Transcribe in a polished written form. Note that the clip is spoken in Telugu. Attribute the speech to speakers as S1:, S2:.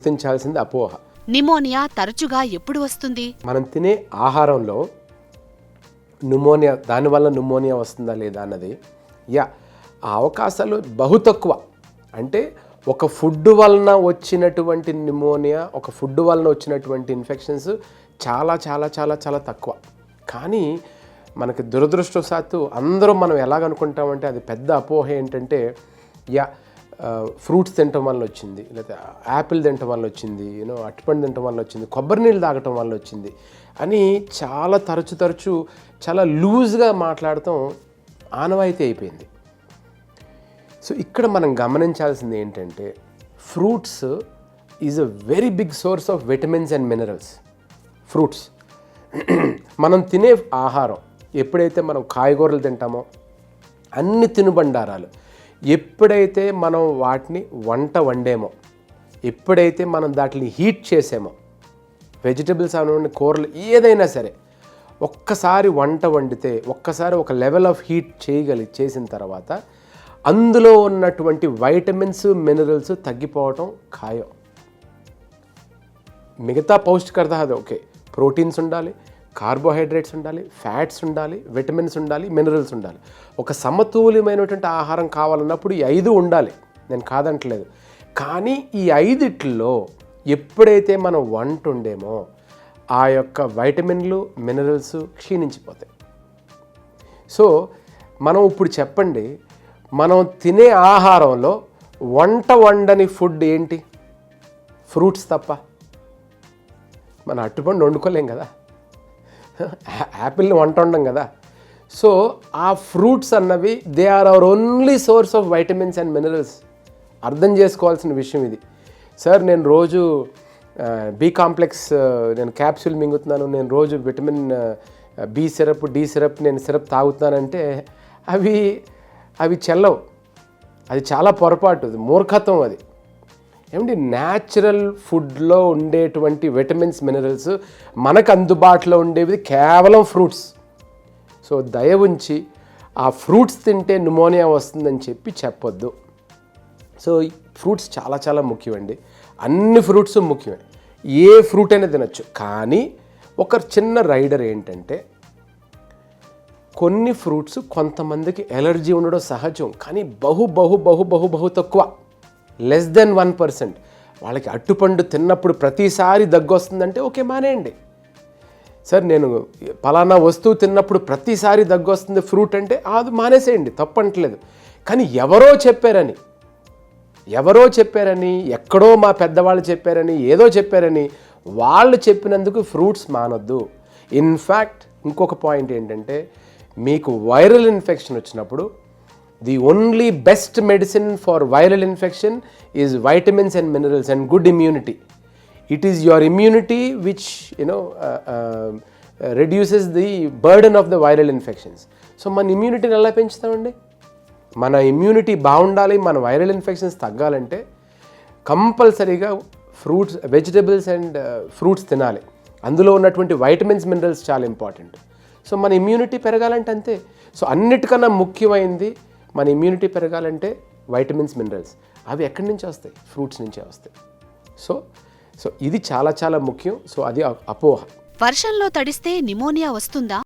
S1: గుర్తించాల్సింది అపోహ.
S2: నిమోనియా తరచుగా ఎప్పుడు వస్తుంది?
S1: మనం తినే ఆహారంలో న్యూమోనియా, దానివల్ల న్యూమోనియా వస్తుందా లేదా అన్నది ఆ అవకాశాలు బహు తక్కువ. అంటే ఒక ఫుడ్ వలన వచ్చినటువంటి న్యూమోనియా, ఒక ఫుడ్ వలన వచ్చినటువంటి ఇన్ఫెక్షన్స్ చాలా చాలా చాలా చాలా తక్కువ. కానీ మనకి దురదృష్టవశాత్తు అందరూ మనం ఎలాగనుకుంటామంటే అది పెద్ద అపోహ ఏంటంటే ఫ్రూట్స్ తినటం వల్ల వచ్చింది, లేదా యాపిల్ తినటం వల్ల వచ్చింది, అరటిపండు తినటం వల్ల వచ్చింది, కొబ్బరి నీళ్ళు తాగటం వల్ల వచ్చింది అని చాలా తరచు చాలా లూజ్గా మాట్లాడటం ఆనవాయితీ అయిపోయింది. సో ఇక్కడ మనం గమనించాల్సింది ఏంటంటే fruits is a very big source of vitamins and minerals. Fruits మనం తినే ఆహారం ఎప్పుడైతే మనం కాయగూరలు తింటామో, అన్ని తినుబండారాలు ఎప్పుడైతే మనం వాటిని వంట వండేమో, ఎప్పుడైతే మనం దాటిని హీట్ చేసామో, వెజిటబుల్స్ అవ్వండి, కూరలు ఏదైనా సరే, ఒక్కసారి వంట వండితే ఒక్కసారి ఒక లెవెల్ ఆఫ్ హీట్ చేసిన తర్వాత అందులో ఉన్నటువంటి వైటమిన్స్ మినరల్స్ తగ్గిపోవటం ఖాయం. మిగతా పౌష్టికత అది ఓకే, ప్రోటీన్స్ ఉండాలి, కార్బోహైడ్రేట్స్ ఉండాలి, ఫ్యాట్స్ ఉండాలి, విటమిన్స్ ఉండాలి, మినరల్స్ ఉండాలి. ఒక సమతుల్యమైనటువంటి ఆహారం కావాలన్నప్పుడు ఈ 5 ఉండాలి, నేను కాదంటలేదు. కానీ ఈ 5లో ఎప్పుడైతే మనం వంట ఉండేమో ఆ యొక్క వైటమిన్లు మినరల్స్ క్షీణించిపోతాయి. సో మనం ఇప్పుడు చెప్పండి, మనం తినే ఆహారంలో వంట వండని ఫుడ్ ఏంటి? ఫ్రూట్స్ తప్ప. మన అరటిపండు వండుకోలేం కదా, యాపిల్ని వంట వండం కదా. సో ఆ ఫ్రూట్స్ అన్నవి they are our only source of vitamins and minerals. అర్థం చేసుకోవాల్సిన విషయం ఇది. సార్ నేను రోజు బి కాంప్లెక్స్ నేను క్యాప్సూల్ మింగుతున్నాను, నేను రోజు vitamin B syrup, D syrup, నేను సిరప్ తాగుతున్నానంటే అవి చెల్లవు. అది చాలా పొరపాటు, అది మూర్ఖత్వం. అది ఏమంటే న్యాచురల్ ఫుడ్లో ఉండేటువంటి విటమిన్స్ మినరల్స్ మనకు అందుబాటులో ఉండేవి కేవలం ఫ్రూట్స్. సో దయ ఉంచి ఆ ఫ్రూట్స్ తింటే న్యూమోనియా వస్తుందని చెప్పొద్దు. సో ఫ్రూట్స్ చాలా చాలా ముఖ్యమండి. అన్ని ఫ్రూట్స్ ముఖ్యమే, ఏ ఫ్రూట్ అయినా తినచ్చు. కానీ ఒక చిన్న రైడర్ ఏంటంటే కొన్ని ఫ్రూట్స్ కొంతమందికి ఎలర్జీ ఉండడం సహజం, కానీ బహు తక్కువ, లెస్ దెన్ 1%. వాళ్ళకి అరటిపండు తిన్నప్పుడు ప్రతిసారి దగ్గు వస్తుందంటే ఓకే, మానేయండి. సార్ నేను పలానా వస్తువు తిన్నప్పుడు ప్రతిసారి దగ్గు వస్తుంది ఫ్రూట్ అంటే అది మానేసేయండి, తప్పంటలేదు. కానీ ఎవరో చెప్పారని, ఎక్కడో మా పెద్దవాళ్ళు చెప్పారని, ఏదో చెప్పారని వాళ్ళు చెప్పినందుకు ఫ్రూట్స్ మానొద్దు. ఇన్ఫ్యాక్ట్ ఇంకొక పాయింట్ ఏంటంటే, మీకు వైరల్ ఇన్ఫెక్షన్ వచ్చినప్పుడు the only best medicine for viral infection is vitamins and minerals and good immunity. It is your immunity which reduces the burden of the viral infections. So మన ఇమ్యూనిటీని ఎలా పెంచుతామండి? మన ఇమ్యూనిటీ బాగుండాలి, మన వైరల్ ఇన్ఫెక్షన్స్ తగ్గాలంటే కంపల్సరీగా ఫ్రూట్స్, వెజిటబుల్స్ అండ్ ఫ్రూట్స్ తినాలి. అందులో ఉన్నటువంటి వైటమిన్స్, మినరల్స్ చాలా ఇంపార్టెంట్. సో మన ఇమ్యూనిటీ పెరగాలంటే అంతే. సో అన్నిటికన్నా ముఖ్యమైనది మన ఇమ్యూనిటీ పెరగాలంటే వైటమిన్స్, మినరల్స్. అవి ఎక్కడి నుంచి వస్తాయి? ఫ్రూట్స్ నుంచే వస్తాయి. సో ఇది చాలా చాలా ముఖ్యం. సో అది అపోహ.
S2: వర్షంలో తడిస్తే నిమోనియా వస్తుందా?